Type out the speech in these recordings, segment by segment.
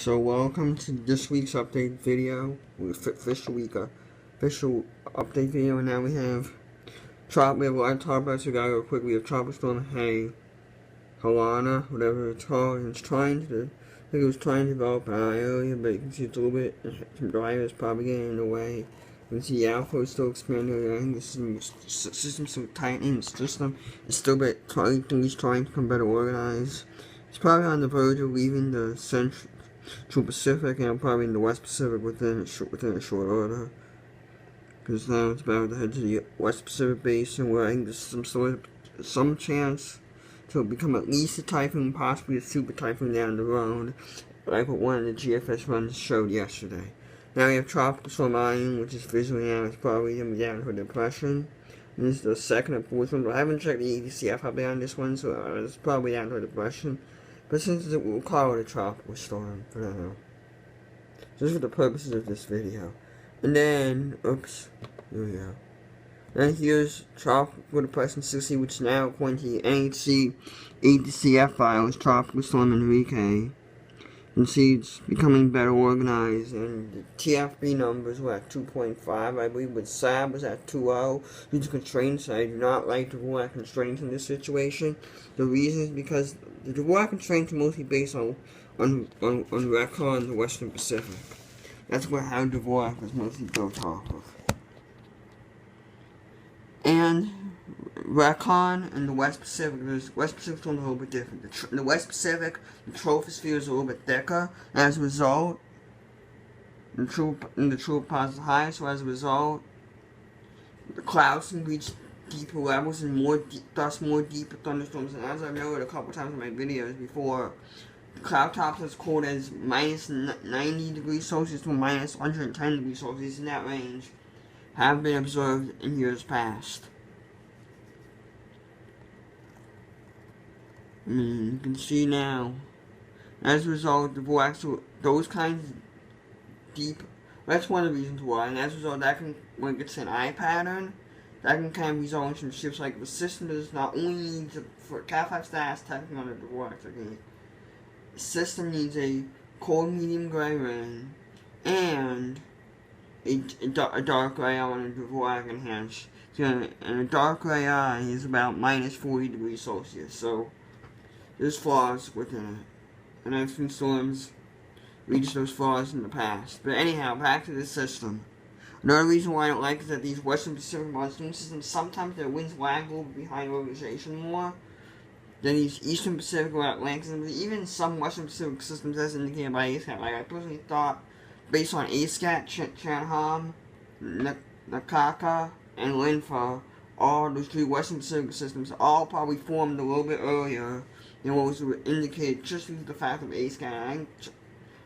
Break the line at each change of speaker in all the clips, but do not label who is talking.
So welcome to this week's update video, official update video, and now we have a lot to talk about, so we gotta go quick. We have Tropical Storm Helena, whatever it's called, and I think it was trying to develop an eye earlier, but you can see it's a little bit, some drivers probably getting in the way. You can see the alpha is still expanding, I think the system's still tightening, the system is still a bit trying to become better organized. It's probably on the verge of leaving the Central Pacific, and probably in the West Pacific within a short order. Because now it's about to head to the West Pacific basin, where I think there's some chance to become at least a typhoon, possibly a super typhoon down the road, like what one of the GFS runs showed yesterday. Now we have Tropical Storm Ian, which is visually now it's probably going to be down to a depression. And this is the second and fourth one, but I haven't checked the ADCF update on this one, so it's probably down to a depression. But since we'll call it a tropical storm for now. Just for the purposes of this video. And then, oops, here we go. Then here's Tropical Depression 60, which now, according to the NHC ADCF files, Tropical Storm Enrique. You can see it's becoming better organized, and the TFB numbers were at 2.5, I believe, but SAB was at 2.0 due to constraints. I do not like the Dvorak constraints in this situation. The reason is because the Dvorak constraints are mostly based on Recon and the Western Pacific. That's how Dvorak was mostly built off of. And Recon and the West Pacific, West Pacific's a little bit different. In the West Pacific, the troposphere is a little bit thicker. As a result, the troposphere is higher, so as a result, the clouds can reach deeper levels and thus more deeper thunderstorms. And as I've noted a couple times in my videos before, the cloud tops as cold as minus 90 degrees Celsius to minus 110 degrees Celsius in that range have been observed in years past. You can see now, as a result, those kinds of deep, that's one of the reasons why, and as a result, when it gets an eye pattern, that can kind of result in some shifts. Like the system does not only need for Cat 5 status technically on the Dvorak, okay, the system needs a cold medium gray rain and a dark gray eye on a Dvorak enhanced. And a dark gray eye is about minus 40 degrees Celsius, so there's flaws within it. And I've seen storms reach those flaws in the past. But anyhow, back to the system. Another reason why I don't like is that these Western Pacific monsoon systems, sometimes their winds lag a little bit behind organization more than these Eastern Pacific or Atlantic systems. Even some Western Pacific systems, as indicated by ASCAT. Like I personally thought, based on ASCAT, Chanham, Nakaka, and Linfa, all those three Western Pacific systems all probably formed a little bit earlier than what was indicated just due to the fact of ASCAT. I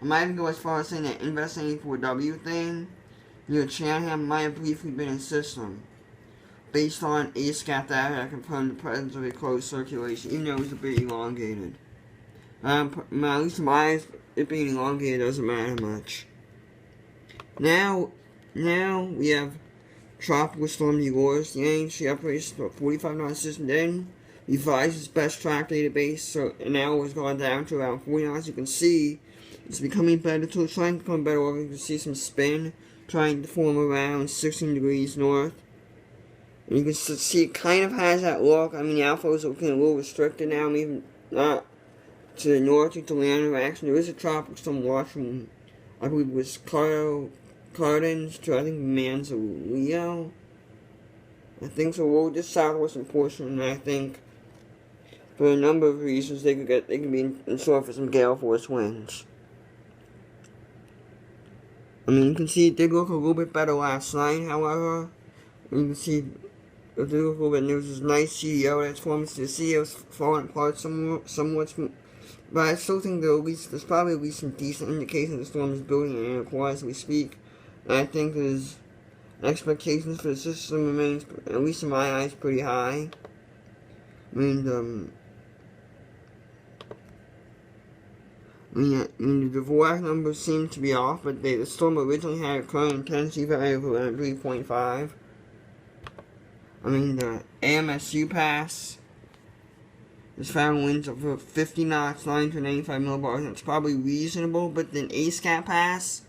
might even go as far as saying that Invest 84W thing near Chanham might have briefly been a system based on ASCAT data that confirmed the presence of a closed circulation, even though it was a bit elongated. At least in my eyes, it being elongated doesn't matter much. Now we have Tropical Storm Dolores. The NHC operates a 45-knot system, then revised its best track database, so now it's gone down to around 40 knots. You can see it's becoming better, too. It's trying to become better. You can see some spin trying to form around 16 degrees north. And you can see it kind of has that look. I mean, the alpha is looking a little restricted now, maybe not to the north due to land interaction. There is a tropical storm watch from, I believe it was Cardins to, I think, Manzanillo. I think so. Well, this southwestern portion, and I think for a number of reasons they could be in store for some gale force winds. I mean, you can see it did look a little bit better last night, however. You can see it did look a little bit. There was this nice CDO that's forming. The CDO's falling apart somewhat. But I still think there's probably at least some decent indication the storm is building in Iroquois as we speak. And I think there's expectations for the system remains, at least in my eyes, pretty high. I mean, the Dvorak numbers seem to be off, but the storm originally had a current intensity value of around 3.5. I mean, the AMSU pass There's found winds of 50 knots, 985 millibars. That's probably reasonable, but then ASCAP pass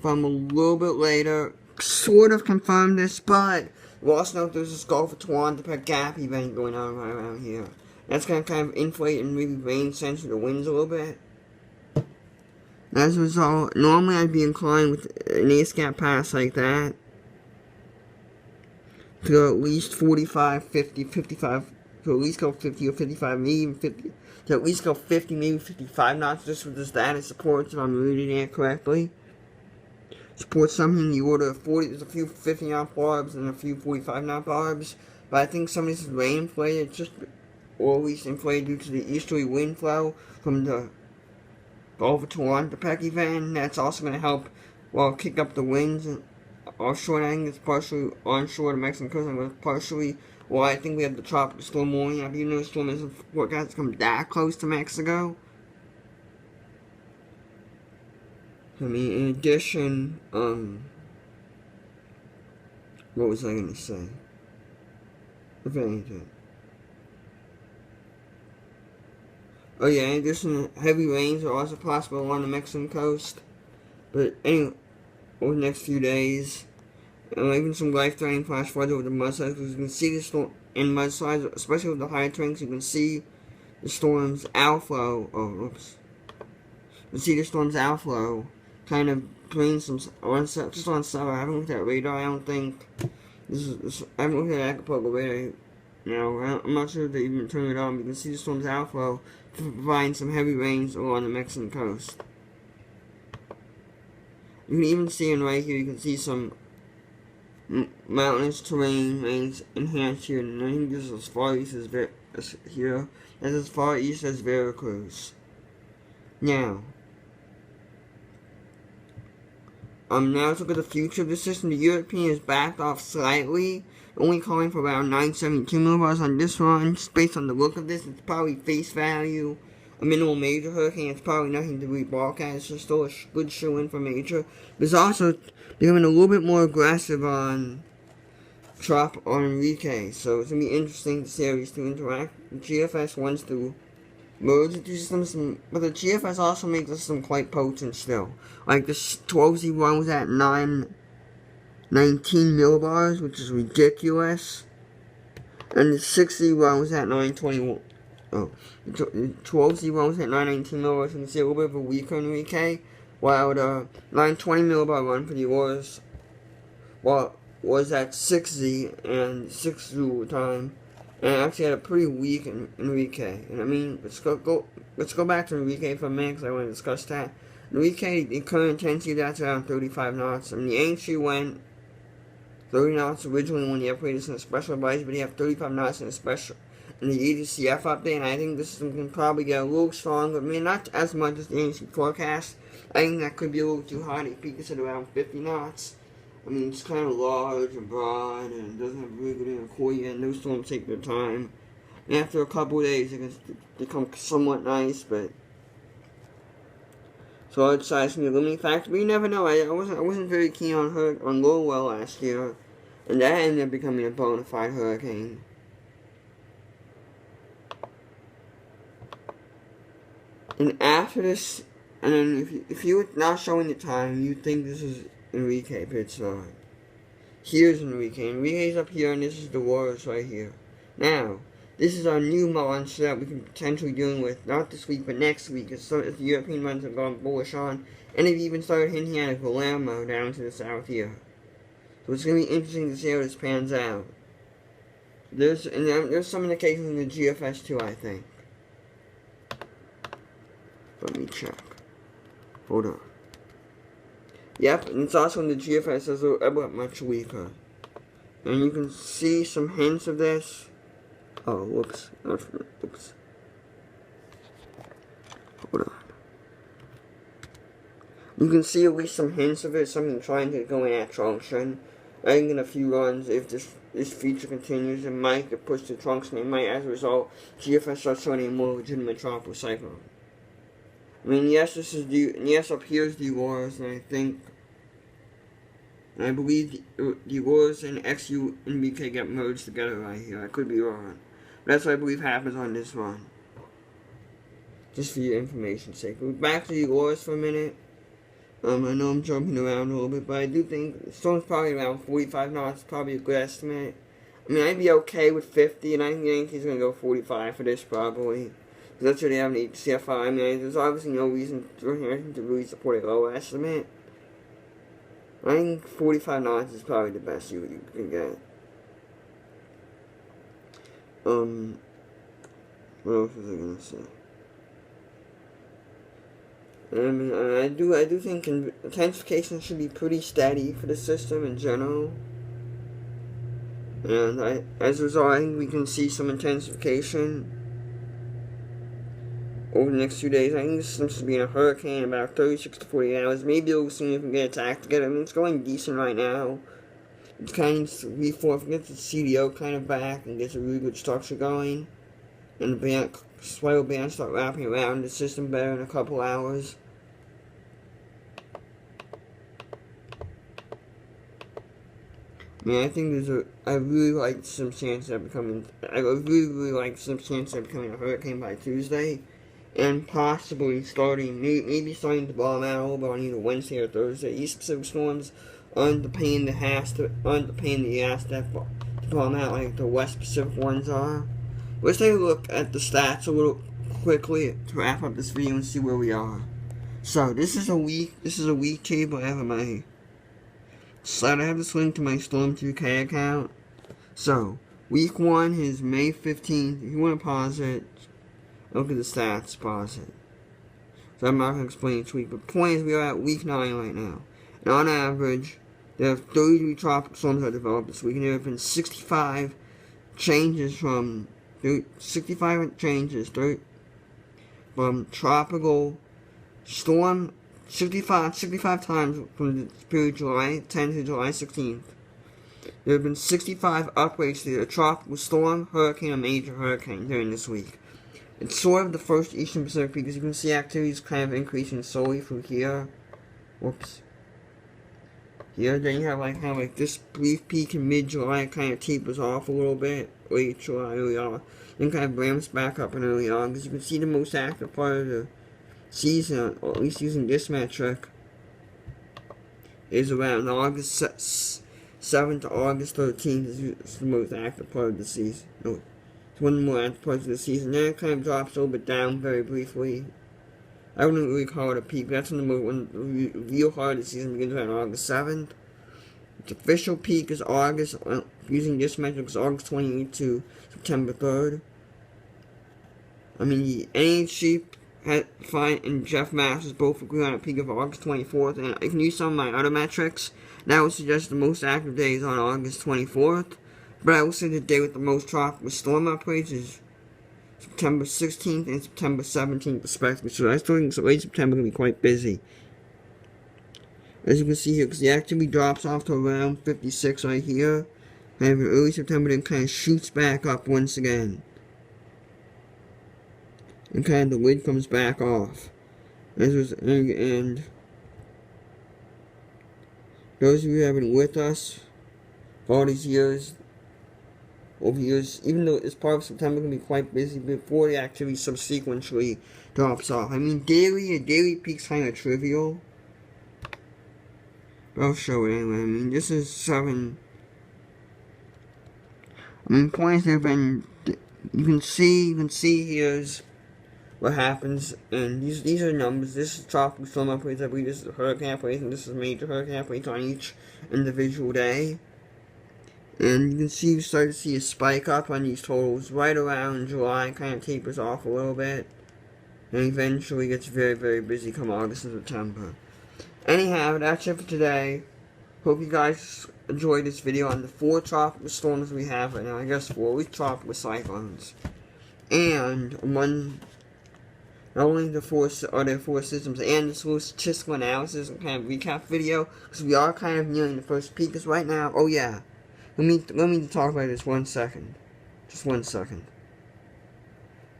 from a little bit later sort of confirmed this, but we also know if there's this Gulf of Tehuantepec Gap event going on right around here. That's going to kind of inflate and maybe rain censor the winds a little bit. As a result, normally I'd be inclined with an ASCAP pass like that to go at least 45, 50, 55, to at least go 50 or 55, maybe even 50, to at least go 50, maybe 55 knots, just with the status supports, if I'm reading it correctly. Supports something in the order of 40, there's a few 50 knot barbs and a few 45 knot barbs, but I think some of this is rain inflated, just, or at least inflated due to the easterly wind flow from the Gulf of Tehuantepec event. That's also going to help, well, kick up the winds offshore. I think it's partially onshore the Mexican coast, and partially, well, I think we have the tropical storm warning. I even know the storm isn't forecast to come that close to Mexico. I mean, in addition, what was I going to say? If anything. Oh yeah, in addition, heavy rains are also possible along the Mexican coast. But anyway, over the next few days, even some life-threatening flash floods over the mudslides. You can see the storm in mudslides, especially with the high terrains. You can see the storm's outflow. Oh, oops. You can see the storm's outflow kind of bring some just on summer. I haven't looked at radar. I don't think I haven't looked at Acapulco radar. I'm not sure if they even turn it on. You can see the storm's outflow providing some heavy rains along the Mexican coast. You can even see in right here, you can see some mountainous terrain rains enhanced here, and I think this is as far east as here. That's as far east as Veracruz. Now let's look at the future of the system. The European is backed off slightly, only calling for around 972 millibars on this one. Just based on the look of this, it's probably face value a minimal major hurricane. It's probably nothing to read broadcast. It's just still a good shoe-in for major. But it's also becoming a little bit more aggressive on Enrique. So it's going to be interesting to see how these two interact. The GFS wants to merge the two systems, but the GFS also makes the system quite potent still. Like this 12Z1 was at 919 millibars, which is ridiculous. And the 6Z1 was at 921. Oh, the 12Z1 was at 919 millibars. You can see a little bit of a weaker Enrique, while the 920 millibar run for the Oars was at 6Z and 6Z time. And I actually had a pretty weak Enrique. And I mean, let's go back to Enrique for a minute, because I want to discuss that. Enrique, the current intensity, that's around 35 knots. I mean, the ancient went 30 knots originally when the upgrade is in a special advice, but you have 35 knots in a special in the EDCF update, and I think this system can probably get a little stronger. I mean, not as much as the ancient forecast. I think that could be a little too high. It peaks at around 50 knots. I mean, it's kind of large and broad, and it doesn't have really good intercourse, and those storms take their time. And after a couple of days, it can become somewhat nice, but so large size can be a limiting factor. But you never know. I wasn't very keen on Lowell last year, and that ended up becoming a bona fide hurricane. And after this, and then if you were not showing the time, you'd think this is Enrique, but it's not. Here's Enrique. Enrique's up here, and this is the Warriors right here. Now, this is our new monster that we can potentially deal with, not this week, but next week, as the European ones have gone bullish on, and they've even started hinting at a Guillermo down to the south here. So it's going to be interesting to see how this pans out. There's some indications in the GFS too, I think. Let me check. Hold on. Yep, and it's also in the GFS as a bit much weaker. And you can see some hints of this. Oh, whoops. Oops. Hold on. You can see at least some hints of it, something trying to go in at junction. I think in a few runs, if this feature continues, it might get pushed to junction. It might, as a result, GFS starts showing a more legitimate tropical cyclone. I mean, yes, yes, up here is the Auroras, and I believe the Auroras and XU and BK get merged together right here. I could be wrong. That's what I believe happens on this run. Just for your information's sake. Back to the Oars for a minute. I know I'm jumping around a little bit, but I do think the storm's probably around 45 knots, probably a good estimate. I mean, I'd be okay with 50, and I think the Yankees are going to go 45 for this, probably. Because that's what they have in HCFI. I mean, there's obviously no reason to really support a low estimate. I think 45 knots is probably the best you can get. What else was I going to say? I mean, I do think intensification should be pretty steady for the system in general. And as a result, I think we can see some intensification over the next few days. I think the system should be in a hurricane in about 36 to 48 hours. Maybe we'll see if we can get attacked together. I mean, it's going decent right now. It's kind of reform, if it gets the CDO kind of back and gets a really good structure going. And the swell bands start wrapping around the system better in a couple hours. I mean, I think I really like some chances of becoming, I really like some chances of becoming a hurricane by Tuesday. And possibly maybe starting to bomb out a little bit on either Wednesday or Thursday. East Pacific storms aren't the pain in the ass to bomb out like the West Pacific ones are. Let's take a look at the stats a little quickly to wrap up this video and see where we are. So this is a week table. I have my slide. I have this link to my Storm 2K account. So week 1 is May 15th. If you want to pause it, look at the stats. Pause it. So I'm not going to explain each week. But the point is, we are at week 9 right now. And on average, there have 33 tropical storms that developed this week, and there have been 65 changes from tropical storm 65 times from the period July 10th to July 16th. There have been 65 upgrades to a tropical storm, hurricane, or major hurricane during this week. It's sort of the first Eastern Pacific because you can see activities kind of increasing slowly through here. Whoops. Here, then you have kind of this brief peak in mid-July, kind of tapers off a little bit. Late July, early August. Then kind of ramps back up in early August. You can see the most active part of the season, or at least using this metric, is around August 7th to August 13th is the most active part of the season. No, it's one of the more active parts of the season. Then it kind of drops a little bit down very briefly. I wouldn't really call it a peak. That's when the real heart of the season begins around August 7th. Its official peak is August, using this metric, is August 28th to September 3rd. I mean, the NHC and Jeff Masters both agree on a peak of August 24th, and I can use some of my other metrics. That would suggest the most active day is on August 24th, but I will say the day with the most tropical storm upgrades is September 16th and September 17th respectively, so I still think late September is going to be quite busy. As you can see here, because the activity drops off to around 56 right here, and early September then kind of shoots back up once again. And kind of the lid comes back off. And those of you who have been with us for all these years, over years, even though this part of September can be quite busy before the activity subsequently drops off. I mean, a daily peak's kind of trivial. But I'll show it anyway. I mean, this is 7. I mean, points have been. You can see here's what happens, and these are numbers. This is tropical storm upgrades. I believe this is hurricane upgrades, and this is major hurricane upgrades on each individual day. And you can see, you start to see a spike up on these totals right around July, kind of tapers off a little bit, and eventually gets very, very busy come August and September. Anyhow, that's it for today. Hope you guys enjoyed this video on the 4 tropical storms we have right now. I guess 4 with tropical cyclones. And not only the 4 systems and this little statistical analysis and kind of recap video, because we are kind of nearing the first peak. Because right now, oh yeah, let me talk about this 1 second. Just 1 second.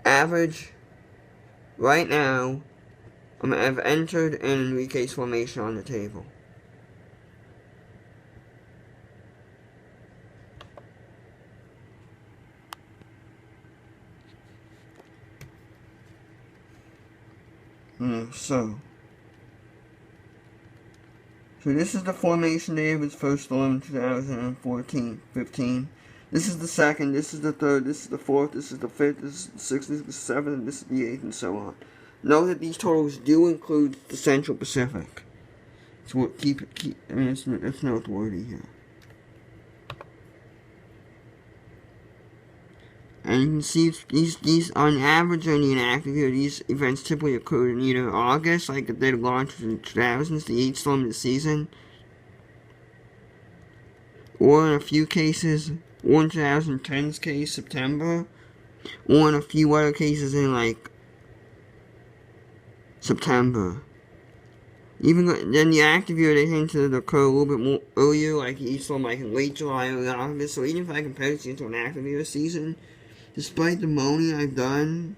Average, right now, I've entered an Enrique's formation on the table. So this is the formation day of its first storm in 2014-15. This is the second, this is the third, this is the fourth, this is the fifth, this is the sixth, this is the seventh, this is the eighth, and so on. Note that these totals do include the Central Pacific. So I mean, it's noteworthy here. And you can see these on average in the inactive year, these events typically occurred in either August, like they launched in the 2000s, the 8th storm of the season, or in a few cases, or in 2010's case, September, or in a few other cases in like September. Even then, the active year they tend to occur a little bit more earlier, like each storm, like in late July or August. So even if I compare it to an active year season, despite the moaning I've done,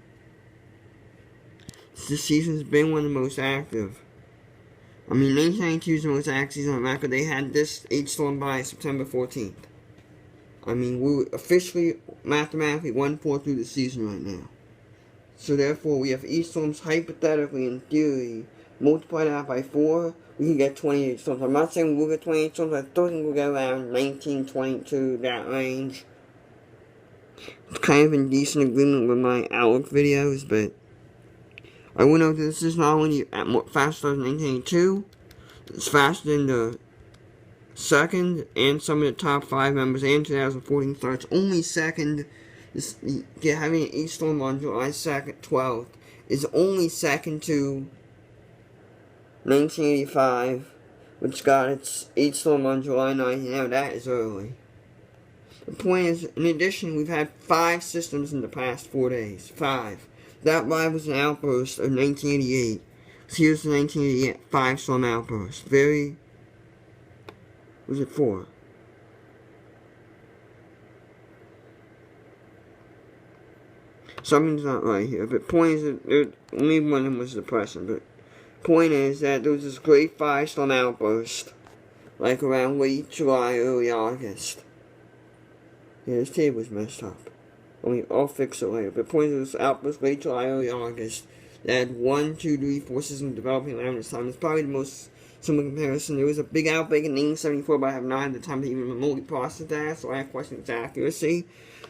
this season's been one of the most active. I mean, 1992 is the most active season on record. They had this 8th storm by September 14th. I mean, we're officially, mathematically, 1/4 through the season right now. So therefore, we have 8 storms hypothetically, in theory, multiply that by 4, we can get 28 storms. I'm not saying we'll get 28 storms, I still think we'll get around 19, 22, that range. It's kind of in decent agreement with my Outlook videos, but I will note that this is not only faster than 1982, it's faster than the second and some of the top 5 members and 2014 starts. Only second, having an 8 storm on July 2nd, 12th, is only second to 1985, which got its 8 storm on July 9th. Now that is early. The point is, in addition, we've had 5 systems in the past 4 days. 5. That rivals an outburst of 1988. So here's the 1988 5-storm outburst. Was it 4? Something's not right here. But point is that only one of them was depressing. But point is that there was this great 5-storm outburst, like around late July, early August. Yeah, this table's messed up. I'll fix it later. But the point is, this outburst late July, early August, that had 1, 2, 3, 4 systems developing around this time. It's probably the most similar comparison. There was a big outbreak in 1974, but I have not had the time to even remotely process that, so I have questions its accuracy.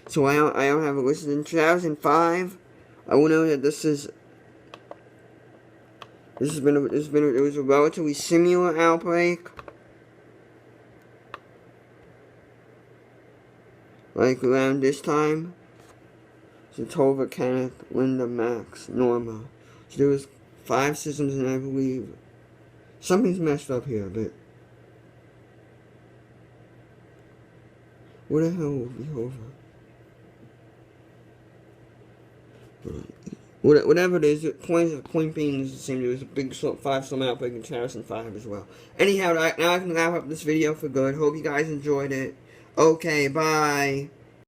So I don't have it listed. In 2005, I will know that there was a relatively similar outbreak, like around this time. So Tova, Kenneth, Linda, Max, Norma. So there was 5 systems, and I believe something's messed up here, but what the hell will be over? Whatever it is, the point being is the same. There was a big 5-storm outbreak in 2005 as well. Anyhow, now I can wrap up this video for good. Hope you guys enjoyed it. Okay, bye.